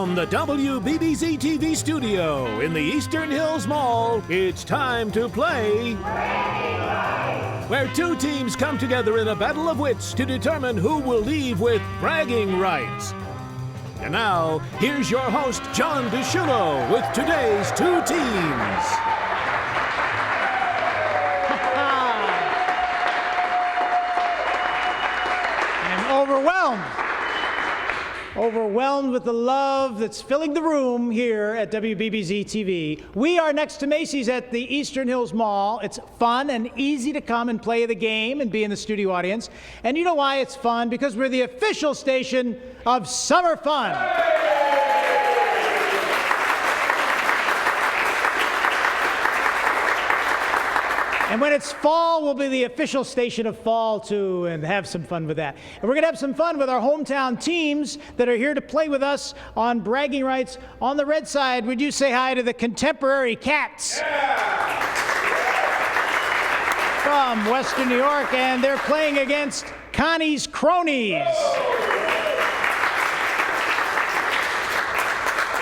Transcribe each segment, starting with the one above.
From the WBBZ-TV studio in the Eastern Hills Mall, it's time to play where two teams come together in a battle of wits to determine who will leave with bragging rights. And now, here's your host, John DeShulo, with today's two teams. Overwhelmed with the love that's filling the room here at WBBZ-TV. We are next to Macy's at the Eastern Hills Mall. It's fun and easy to come and play the game and be in the studio audience. And you know why it's fun? Because we're the official station of summer fun. And when it's fall, we'll be the official station of fall, too, and have some fun with that. And we're going to have some fun with our hometown teams that are here to play with us on bragging rights. On the red side, would you say hi to the Contemporary Cats? Yeah. From Western New York, and they're playing against Connies Cronies.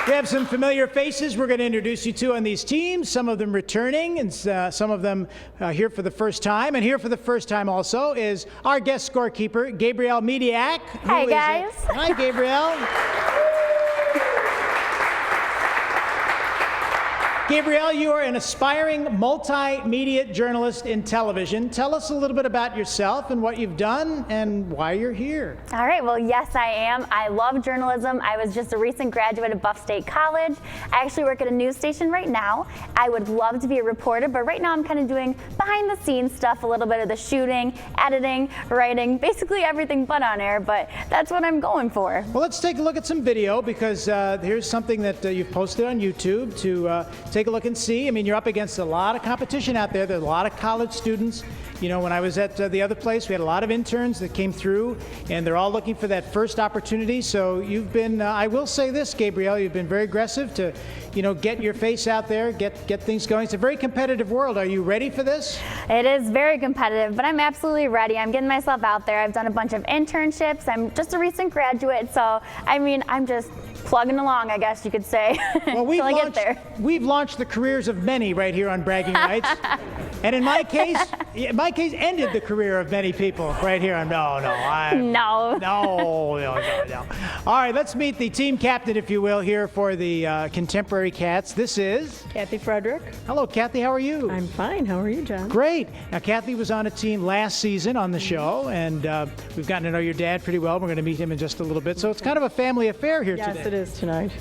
We have some familiar faces we're going to introduce you to on these teams, some of them returning and some of them here for the first time. And here for the first time also is our guest scorekeeper, Gabrielle Mediak. Hi, guys. Hi, Gabrielle. Gabrielle, you are an aspiring multimedia journalist in television. Tell us a little bit about yourself and what you've done and why you're here. All right, well, yes, I am. I love journalism. I was just a recent graduate of Buff State College. I actually work at a news station right now. I would love to be a reporter, but right now I'm kind of doing behind the scenes stuff, a little bit of the shooting, editing, writing, basically everything but on air, but that's what I'm going for. Well, let's take a look at some video because here's something that you've posted on YouTube to take a look and see. I mean, you're up against a lot of competition out there. There's a lot of college students. You know, when I was at the other place, we had a lot of interns that came through, and they're all looking for that first opportunity. So you've been, I will say this, Gabrielle, you've been very aggressive to, you know, get your face out there, get things going. It's a very competitive world. Are you ready for this? It is very competitive, but I'm absolutely ready. I'm getting myself out there. I've done a bunch of internships. I'm just a recent graduate, so I mean, I'm just plugging along, I guess you could say, well, until I get there. We've launched the careers of many right here on Bragging Rights. And in my case, ended the career of many people right here on No. All right, let's meet the team captain, if you will, here for the Contemporary Cats. This is Kathy Frederick. Hello, Kathy. How are you? I'm fine. How are you, John? Great. Now, Kathy was on a team last season on the show, and we've gotten to know your dad pretty well. We're going to meet him in just a little bit. So it's kind of a family affair here today. Yes, it is tonight.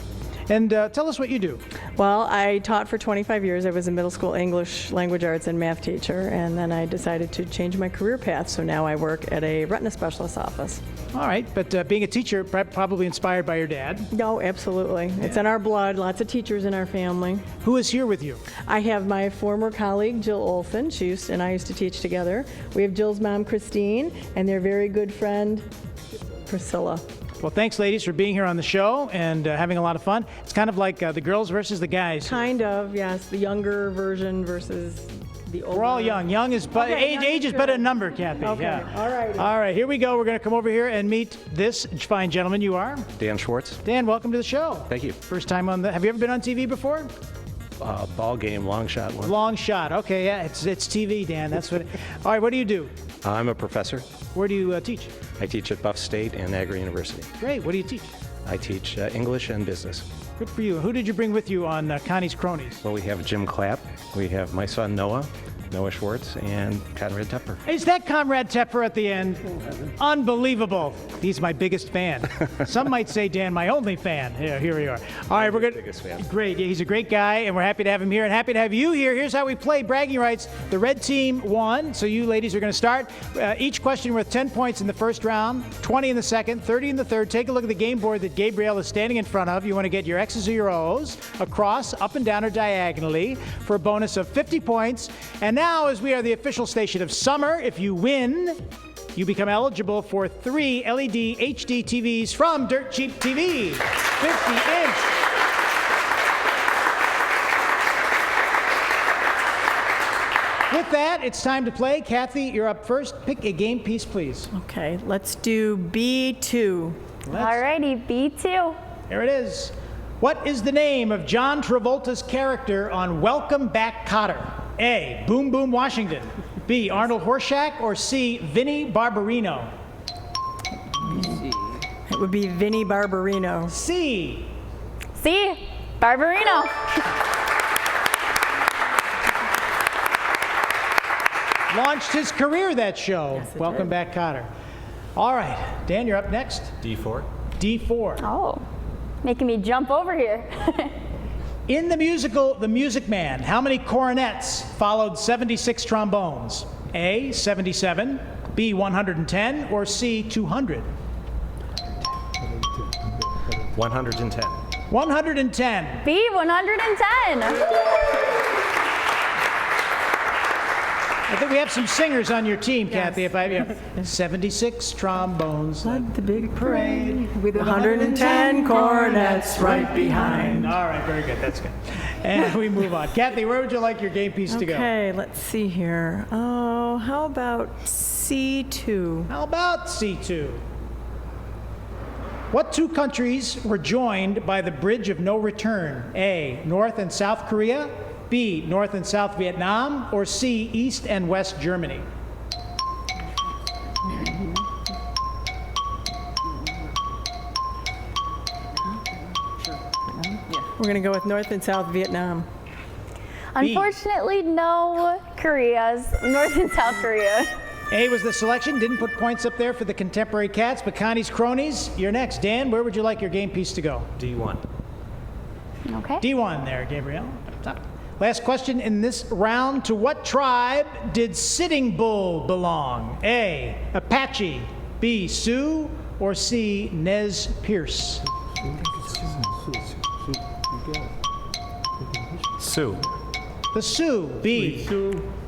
And tell us what you do. Well, I taught for 25 years. I was a middle school English, language arts, and math teacher, and then I decided to change my career path, so now I work at a retina specialist office. All right, but being a teacher, probably inspired by your dad. No, absolutely. Yeah. It's in our blood, lots of teachers in our family. Who is here with you? I have my former colleague, Jill Olson. She and I used to teach together. We have Jill's mom, Christine, and their very good friend, Priscilla. Well, thanks, ladies, for being here on the show and having a lot of fun. It's kind of like the girls versus the guys. Kind of, yes. The younger version versus the older. We're all young. Young is but okay, age is but a number, Kathy. Okay. Yeah. All right. All right. Here we go. We're going to come over here and meet this fine gentleman. You are Dan Schwartz. Dan, welcome to the show. Thank you. First time on the. Have you ever been on TV before? Ball game, long shot one. Long shot. Okay. Yeah. It's TV, Dan. That's what. All right. What do you do? I'm a professor. Where do you teach? I teach at Buff State and Agri University. Great. What do you teach? I teach English and business. Good for you. Who did you bring with you on Connie's Cronies? Well, we have Jim Clapp. We have my son Noah Schwartz, and Conrad Tepper. Is that Conrad Tepper at the end? Unbelievable. He's my biggest fan. Some might say, Dan, my only fan. Yeah, here we are. All right, we're good. Biggest fan. Great. Yeah, he's a great guy, and we're happy to have him here and happy to have you here. Here's how we play bragging rights. The red team won, so you ladies are going to start. Each question worth 10 points in the first round, 20 in the second, 30 in the third. Take a look at the game board that Gabrielle is standing in front of. You want to get your X's or your O's across, up and down, or diagonally for a bonus of 50 points. And now, as we are the official station of summer, if you win, you become eligible for 3 LED HD TVs from Dirt Cheap TV, 50-inch. With that, it's time to play. Kathy, you're up first. Pick a game piece, please. Okay, let's do B2. Alrighty, B2. Here it is. What is the name of John Travolta's character on Welcome Back, Kotter? A, Boom Boom Washington. B, Arnold Horshack. Or C, Vinnie Barbarino? It would be Vinnie Barbarino. C. C, Barbarino. Launched his career, that show. Yes, it Welcome did. Back, Kotter. All right, Dan, you're up next. D4. D4. Oh, making me jump over here. In the musical The Music Man, how many cornets followed 76 trombones? A, 77, B, 110, or C, 200? 110. 110. B, 110. I think we have some singers on your team, Kathy. If I 76 trombones. Led the big parade with 110 110 cornets right behind. All right, very good. That's good. And we move on. Kathy, where would you like your game piece to go? Okay, let's see here. Oh, how about C2? How about C2? What two countries were joined by the Bridge of No Return? A, North and South Korea, B, North and South Vietnam, or C, East and West Germany? We're going to go with North and South Vietnam. Unfortunately, no Koreas. North and South Korea. A was the selection. Didn't put points up there for the contemporary cats, but Connie's Cronies. You're next. Dan, where would you like your game piece to go? D1. Okay. D1 there, Gabrielle. Top. Last question in this round. To what tribe did Sitting Bull belong? A, Apache, B, Sioux, or C, Nez Perce? Sioux. The Sioux, B.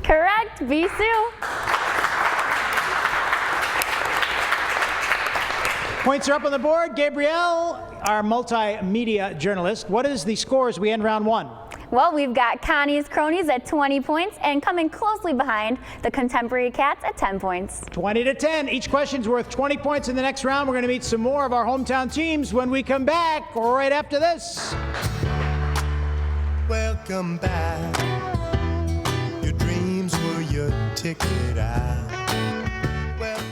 Correct. B, Sioux. Points are up on the board. Gabrielle, our multimedia journalist, what is the score as we end round one? Well, we've got Connie's Cronies at 20 points and coming closely behind the Contemporary Cats at 10 points. 20 to 10. Each question's worth 20 points in the next round. We're going to meet some more of our hometown teams when we come back right after this. Welcome back. Your dreams were your ticket out. Welcome.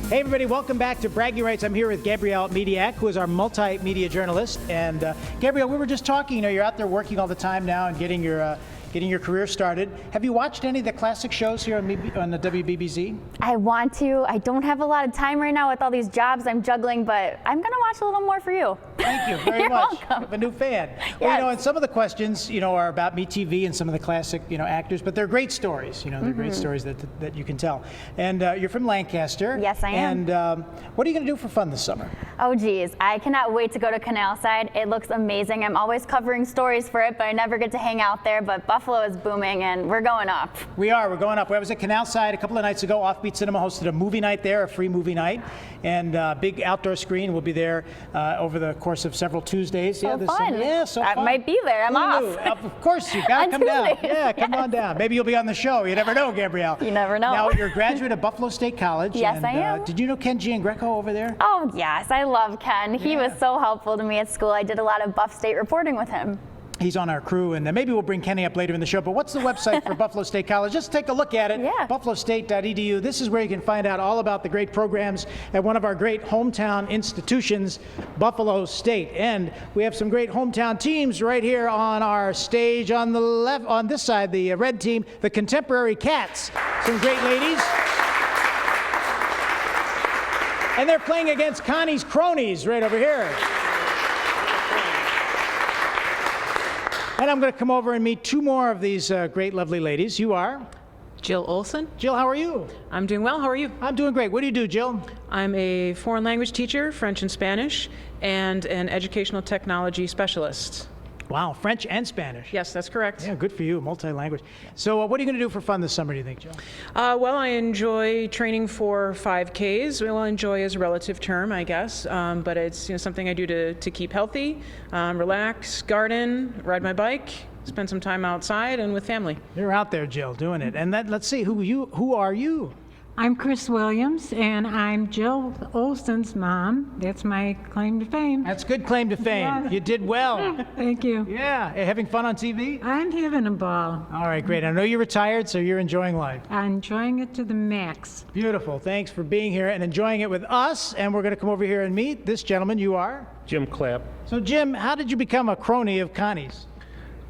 Hey everybody, welcome back to Bragging Rights. I'm here with Gabrielle Mediak, who is our multimedia journalist. And Gabrielle, we were just talking, you know, you're out there working all the time now and getting your career started. Have you watched any of the classic shows here on the WBBZ? I want to. I don't have a lot of time right now with all these jobs I'm juggling, but I'm going to watch a little more for you. Thank you very You're much. welcome. I have a new fan. Yes. Well, you know, and some of the questions, you know, are about MeTV and some of the classic, you know, actors, but they're great stories. You know, they're great stories that you can tell. And you're from Lancaster. Yes, I am. And what are you going to do for fun this summer? Oh, geez. I cannot wait to go to Canal Side. It looks amazing. I'm always covering stories for it, but I never get to hang out there. But Buffalo is booming, and we're going up. We're going up. I was at Canal Side a couple of nights ago. Offbeat Cinema hosted a movie night there, a free movie night, and big outdoor screen. We'll be there over the course of several Tuesdays. So fun. Yeah, so I fun. might be there. I'm Who knew? off. Of course, you got to On come down. Tuesdays, Yeah, come on down. Maybe you'll be on the show. You never know, Gabrielle. You never know. Now, you're a graduate of Buffalo State College. Yes, and, I am. Did you know Ken Giangreco over there? Oh, yes. I love Ken. He was so helpful to me at school. I did a lot of Buff State reporting with him. He's on our crew, and maybe we'll bring Kenny up later in the show. But what's the website for Buffalo State College? Just take a look at it. Yeah. buffalostate.edu. This is where you can find out all about the great programs at one of our great hometown institutions, Buffalo State. And we have some great hometown teams right here on our stage on the left, on this side, the red team, the Contemporary Cats. Some great ladies. And they're playing against Connie's Cronies right over here. And I'm going to come over and meet two more of these great, lovely ladies. You are? Jill Olson. Jill, how are you? I'm doing well. How are you? I'm doing great. What do you do, Jill? I'm a foreign language teacher, French and Spanish, and an educational technology specialist. Wow, French and Spanish. Yes, that's correct. Yeah, good for you, multi-language. So what are you going to do for fun this summer, do you think, Jill? Well, I enjoy training for 5Ks. Well, enjoy is a relative term, I guess, but it's something I do to keep healthy, relax, garden, ride my bike, spend some time outside and with family. You're out there, Jill, doing it. And let's see, who are you? I'm Chris Williams, and I'm Jill Olson's mom. That's my claim to fame. That's good claim to fame. Yeah. You did well. Thank you. Yeah. Having fun on TV? I'm having a ball. All right, great. I know you're retired, so you're enjoying life. I'm enjoying it to the max. Beautiful. Thanks for being here and enjoying it with us. And we're going to come over here and meet this gentleman. You are? Jim Clapp. So, Jim, how did you become a crony of Connie's?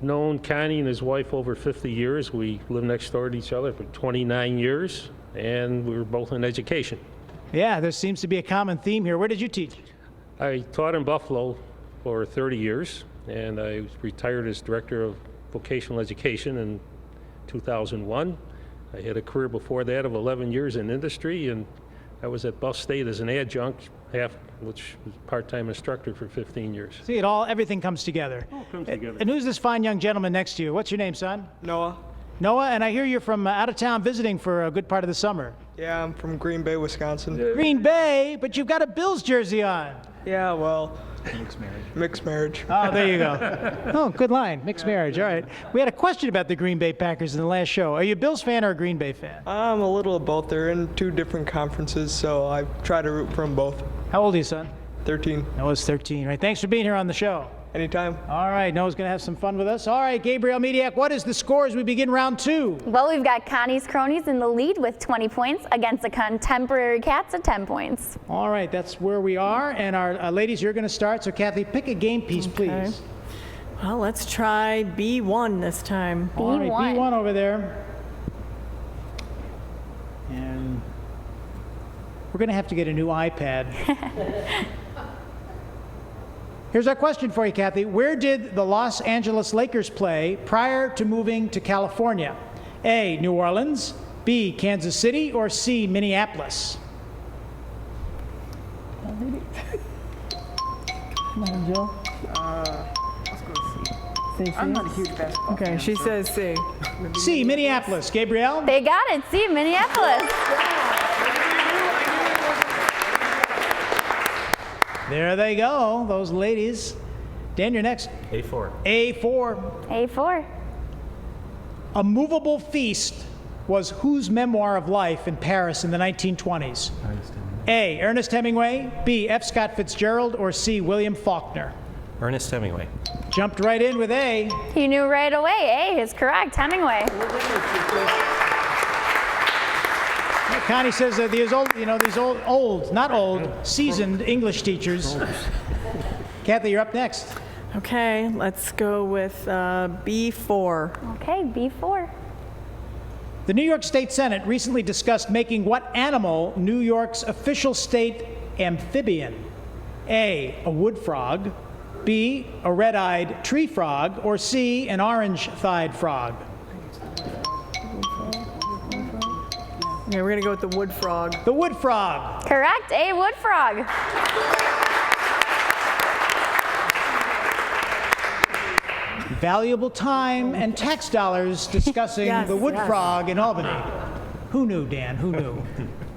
Known Connie and his wife over 50 years. We lived next door to each other for 29 years, and we were both in education. Yeah, there seems to be a common theme here. Where did you teach? I taught in Buffalo for 30 years, and I retired as director of vocational education in 2001. I had a career before that of 11 years in industry, and I was at Buff State as an adjunct, which was part-time instructor for 15 years. See, everything comes together. All comes together. And who's this fine young gentleman next to you? What's your name, son? Noah. Noah, and I hear you're from out of town visiting for a good part of the summer. Yeah, I'm from Green Bay, Wisconsin. Green Bay, but you've got a Bills jersey on. Yeah, well, mixed marriage. Oh, there you go. Oh, good line. Mixed marriage. All right. We had a question about the Green Bay Packers in the last show. Are you a Bills fan or a Green Bay fan? I'm a little of both. They're in two different conferences, so I try to root for them both. How old are you, son? 13. Noah's 13. All right. Thanks for being here on the show. Anytime. All right. Noah's going to have some fun with us. All right, Gabriel Mediak, what is the score as we begin round 2? Well, we've got Connie's Cronies in the lead with 20 points against the Contemporary Cats at 10 points. All right. That's where we are. And our ladies, you're going to start. So, Kathy, pick a game piece, please. Well, let's try B1 this time. All right, B1 over there. And we're going to have to get a new iPad. Here's our question for you, Kathy. Where did the Los Angeles Lakers play prior to moving to California? A, New Orleans, B, Kansas City, or C, Minneapolis? Come on, Jill. Let's go C. I'm not a huge basketball Okay, fan, she says C. C, Minneapolis. Gabrielle? They got it. See, Minneapolis. There they go, those ladies. Dan, you're next. A4. A4. A4. A Movable Feast was whose memoir of life in Paris in the 1920s? A, Ernest Hemingway, B, F. Scott Fitzgerald, or C, William Faulkner? Ernest Hemingway. Jumped right in with A. He knew right away. A is correct. Hemingway. Connie says that these seasoned English teachers. Kathy, you're up next. Okay, let's go with B4. Okay, B4. The New York State Senate recently discussed making what animal New York's official state amphibian? A, a wood frog, B, a red-eyed tree frog, or C, an orange-thighed frog? Yeah, we're going to go with the wood frog. The wood frog. Correct. A, wood frog. Valuable time and tax dollars discussing the wood frog in Albany. Who knew, Dan? Who knew?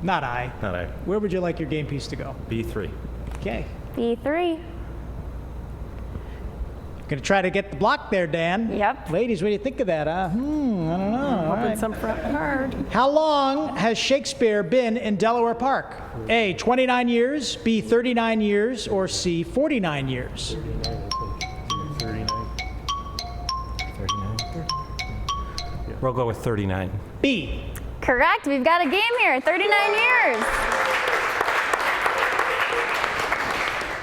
Not I. Not I. Where would you like your game piece to go? B3. Okay. B3. Gonna try to get the block there, Dan. Yep. Ladies, what do you think of that? I don't know. All right. Some front hard. How long has Shakespeare been in Delaware Park? A, 29 years, B, 39 years, or C, 49 years? 39. We'll go with 39. B. Correct. We've got a game here. 39 years.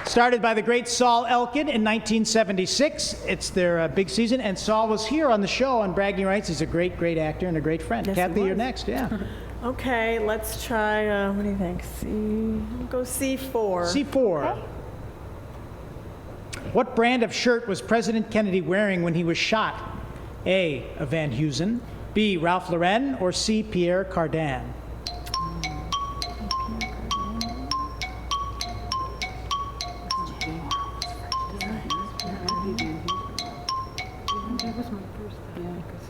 Started by the great Saul Elkin in 1976. It's their big season, and Saul was here on the show on Bragging Rights. He's a great, great actor and a great friend. Yes, Kathy, he you're was. next, yeah. Okay, let's try, what do you think? We'll go C4. C4. Okay. What brand of shirt was President Kennedy wearing when he was shot? A, a Van Heusen, B, Ralph Lauren, or C, Pierre Cardin?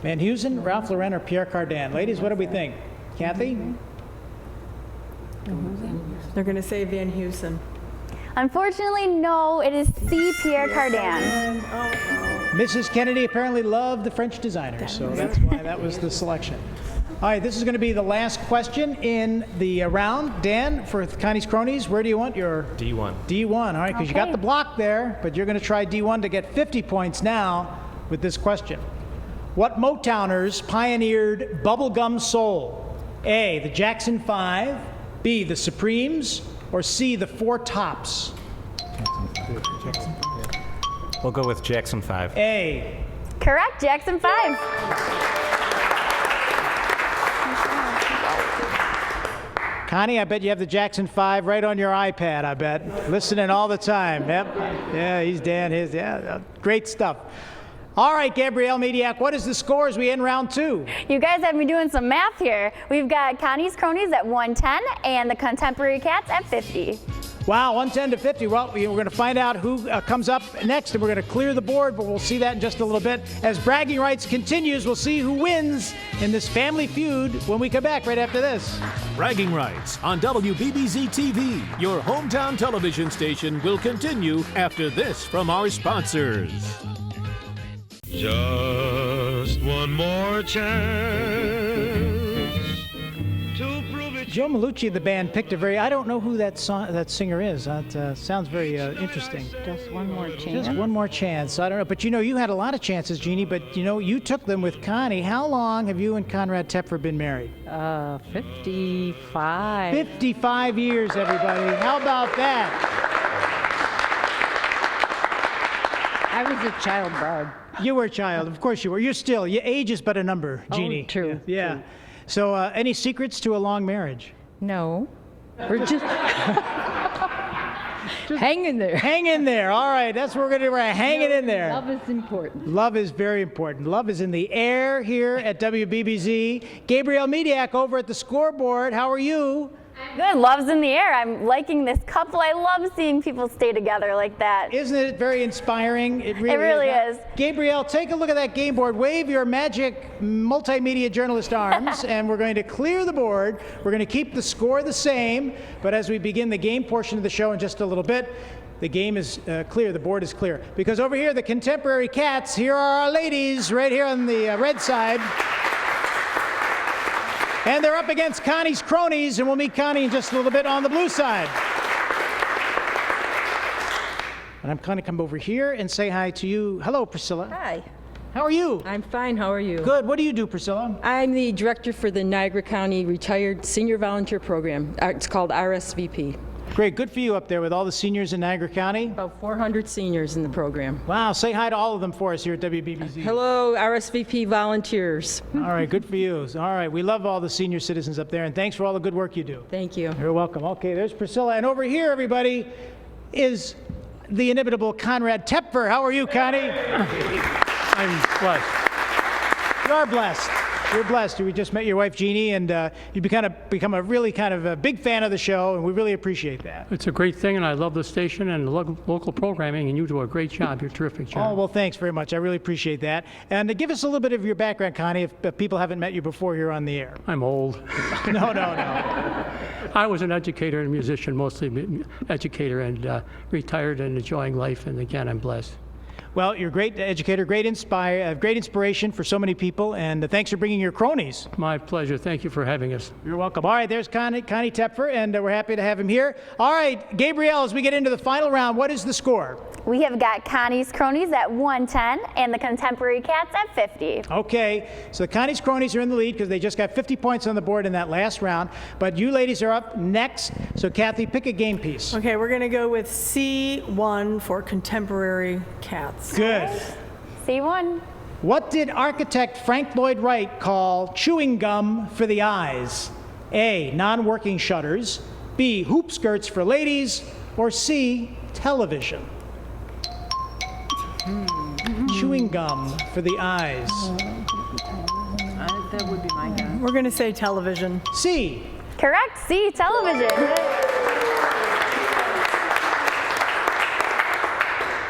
Van Heusen, Ralph Lauren, or Pierre Cardin? Ladies, what do we think? Kathy? They're going to say Van Heusen. Unfortunately, no. It is C, Pierre Cardin. Mrs. Kennedy apparently loved the French designer, so that's why that was the selection. All right, this is going to be the last question in the round. Dan, for Connie's Cronies, where do you want your... D1. D1, all right, because you got the block there, but you're going to try D1 to get 50 points now with this question. What Motowners pioneered bubblegum soul? A, the Jackson 5, B, the Supremes, or C, the Four Tops? We'll go with Jackson 5. A. Correct, Jackson 5. Connie, I bet you have the Jackson 5 right on your iPad, I bet. Listening all the time. Yep. Yeah, he's Dan. Great stuff. All right, Gabrielle Mediak, what is the score as we end round 2? You guys have me doing some math here. We've got Connie's Cronies at 110 and the Contemporary Cats at 50. Wow, 110 to 50. Well, we're going to find out who comes up next, and we're going to clear the board, but we'll see that in just a little bit. As Bragging Rights continues, we'll see who wins in this family feud when we come back right after this. Bragging Rights on WBBZ-TV, your hometown television station, will continue after this from our sponsors. Just one more chance to prove it. Joe Malucci of the band picked a very, I don't know who that singer is. That sounds very interesting. Just one more chance. Just one more chance. I don't know. But you had a lot of chances, Jeannie, but you took them with Connie. How long have you and Conrad Tepfer been married? 55. 55 years, everybody. How about that? I was a child bride. You were a child. Of course you were. You're still. Your age is but a number, Jeannie. Oh, true. Yeah. True. So any secrets to a long marriage? No. We're just hang in there. Hang in there. All right. That's what we're going to do. We're hanging in there. Love is important. Love is very important. Love is in the air here at WBBZ. Gabrielle Mediak over at the scoreboard. How are you? Good. Love's in the air. I'm liking this couple. I love seeing people stay together like that. Isn't it very inspiring? It really is. Gabrielle, take a look at that game board. Wave your magic multimedia journalist arms, and we're going to clear the board. We're going to keep the score the same, but as we begin the game portion of the show in just a little bit, the game is clear, the board is clear. Because over here, the Contemporary Cats, here are our ladies right here on the red side. And they're up against Connie's Cronies, and we'll meet Connie in just a little bit on the blue side. And I'm going to come over here and say hi to you. Hello, Priscilla. Hi. How are you? I'm fine. How are you? Good. What do you do, Priscilla? I'm the director for the Niagara County Retired Senior Volunteer Program. It's called RSVP. Great. Good for you up there with all the seniors in Niagara County. About 400 seniors in the program. Wow. Say hi to all of them for us here at WBBZ. Hello, RSVP volunteers. All right. Good for you. All right. We love all the senior citizens up there, and thanks for all the good work you do. Thank you. You're welcome. Okay. There's Priscilla. And over here, everybody, is the inimitable Conrad Tepfer. How are you, Connie? I'm blessed. You are blessed. You're blessed. We just met your wife, Jeannie, and you've become a really kind of a big fan of the show, and we really appreciate that. It's a great thing, and I love the station and the local programming, and you do a great job. You're a terrific job. Oh, well, thanks very much. I really appreciate that. And give us a little bit of your background, Connie, if people haven't met you before here on the air. I'm old. No. I was an educator and musician, mostly educator, and retired and enjoying life, and again, I'm blessed. Well, you're a great educator, great inspiration for so many people, and thanks for bringing your Cronies. My pleasure. Thank you for having us. You're welcome. All right, there's Connie Tepfer, and we're happy to have him here. All right, Gabrielle, as we get into the final round, what is the score? We have got Connie's Cronies at 110 and the Contemporary Cats at 50. Okay, so the Connie's Cronies are in the lead because they just got 50 points on the board in that last round. But you ladies are up next. So Kathy, pick a game piece. Okay, we're going to go with C1 for Contemporary Cats. Good. C1. What did architect Frank Lloyd Wright call chewing gum for the eyes? A, non-working shutters. B, hoop skirts for ladies. Or C, television. Chewing gum for the eyes. That would be my guess. We're going to say television. C. Correct. C, television.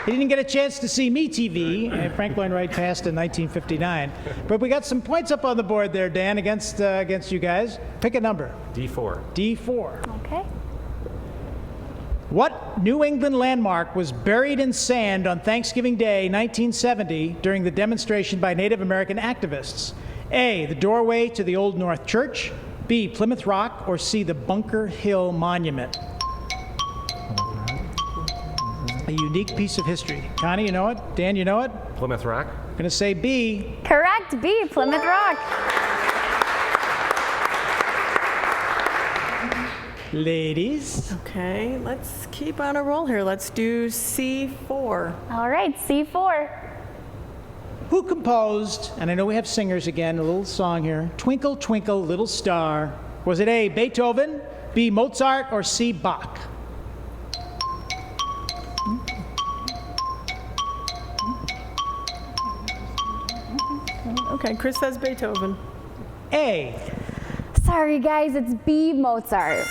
He didn't get a chance to see MeTV. Frank Lloyd Wright passed in 1959. But we got some points up on the board there, Dan, against you guys. Pick a number. D4. D4. Okay. What New England landmark was buried in sand on Thanksgiving Day, 1970, during the demonstration by Native American activists? A, the doorway to the Old North Church, B, Plymouth Rock, or C, the Bunker Hill Monument? A unique piece of history. Connie, you know it? Dan, you know it? Plymouth Rock. I'm going to say B. Correct, B, Plymouth Rock. Ladies. Okay, let's keep on a roll here. Let's do C4. All right, C4. Who composed, and I know we have singers again, a little song here, Twinkle, Twinkle, Little Star? Was it A, Beethoven, B, Mozart, or C, Bach? Okay, Chris says Beethoven. A. Sorry, guys, it's B, Mozart.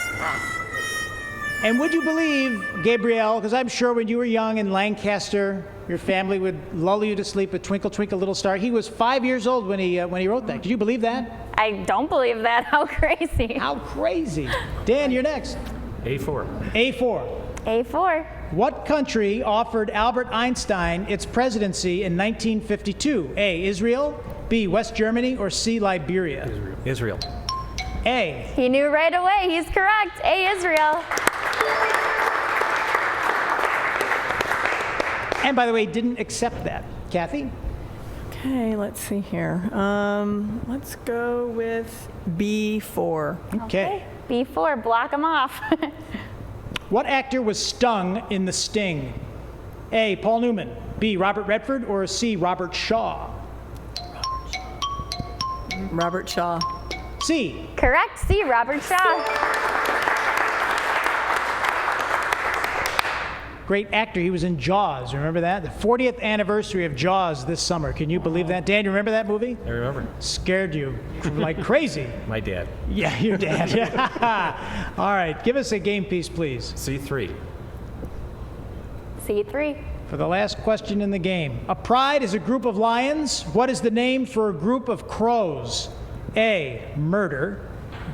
And would you believe, Gabrielle, because I'm sure when you were young in Lancaster, your family would lull you to sleep with Twinkle, Twinkle, Little Star. He was 5 years old when he wrote that. Did you believe that? I don't believe that. How crazy. How crazy. Dan, you're next. A4. A4. A4. What country offered Albert Einstein its presidency in 1952? A, Israel, B, West Germany, or C, Liberia? Israel. A. He knew right away. He's correct. A, Israel. And by the way, didn't accept that. Kathy? Okay, let's see here. Let's go with B4. Okay. B4, block him off. What actor was stung in The Sting? A, Paul Newman, B, Robert Redford, or C, Robert Shaw? Robert Shaw. C. Correct, C, Robert Shaw. Great actor. He was in Jaws. Remember that? The 40th anniversary of Jaws this summer. Can you believe that? Dan, you remember that movie? I remember. Scared you like crazy. My dad. Yeah, your dad. Yeah. All right. Give us a game piece, please. C3. C3. For the last question in the game. A pride is a group of lions. What is the name for a group of crows? A, murder,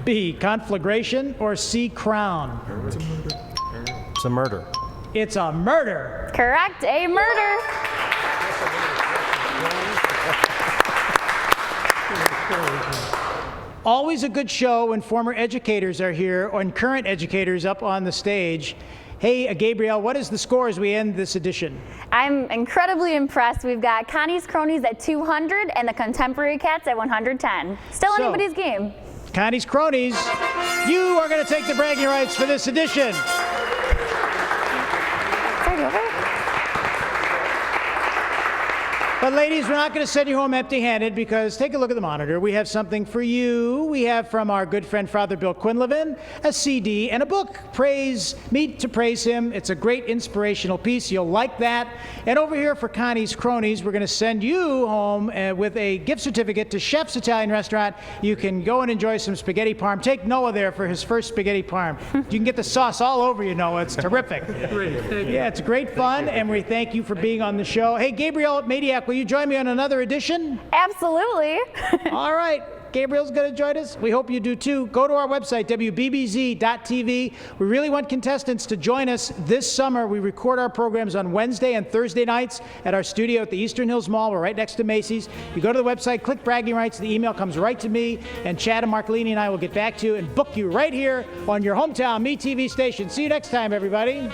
B, conflagration, or C, crown? It's a murder. It's a murder. Correct, A, murder. Always a good show when former educators are here and current educators up on the stage. Hey, Gabrielle, what is the score as we end this edition? I'm incredibly impressed. We've got Connies, Cronies at 200 and the Contemporary Cats at 110. Still anybody's game. Connies, Cronies, you are going to take the bragging rights for this edition. But ladies, we're not going to send you home empty-handed because take a look at the monitor. We have something for you. We have from our good friend Father Bill Quinlivan a CD and a book, Meet to Praise Him. It's a great inspirational piece. You'll like that. And over here for Connie's Cronies, we're going to send you home with a gift certificate to Chef's Italian Restaurant. You can go and enjoy some spaghetti parm. Take Noah there for his first spaghetti parm. You can get the sauce all over you, Noah. It's terrific. Yeah, it's great fun, and we thank you for being on the show. Hey, Gabrielle Mediak, will you join me on another edition? Absolutely. All right. Gabriel's going to join us. We hope you do too. Go to our website, WBBZ.TV. We really want contestants to join us this summer. We record our programs on Wednesday and Thursday nights at our studio at the Eastern Hills Mall. We're right next to Macy's. You go to the website, click bragging rights. The email comes right to me, and Chad and Marcolini and I will get back to you and book you right here on your hometown MeTV station. See you next time, everybody.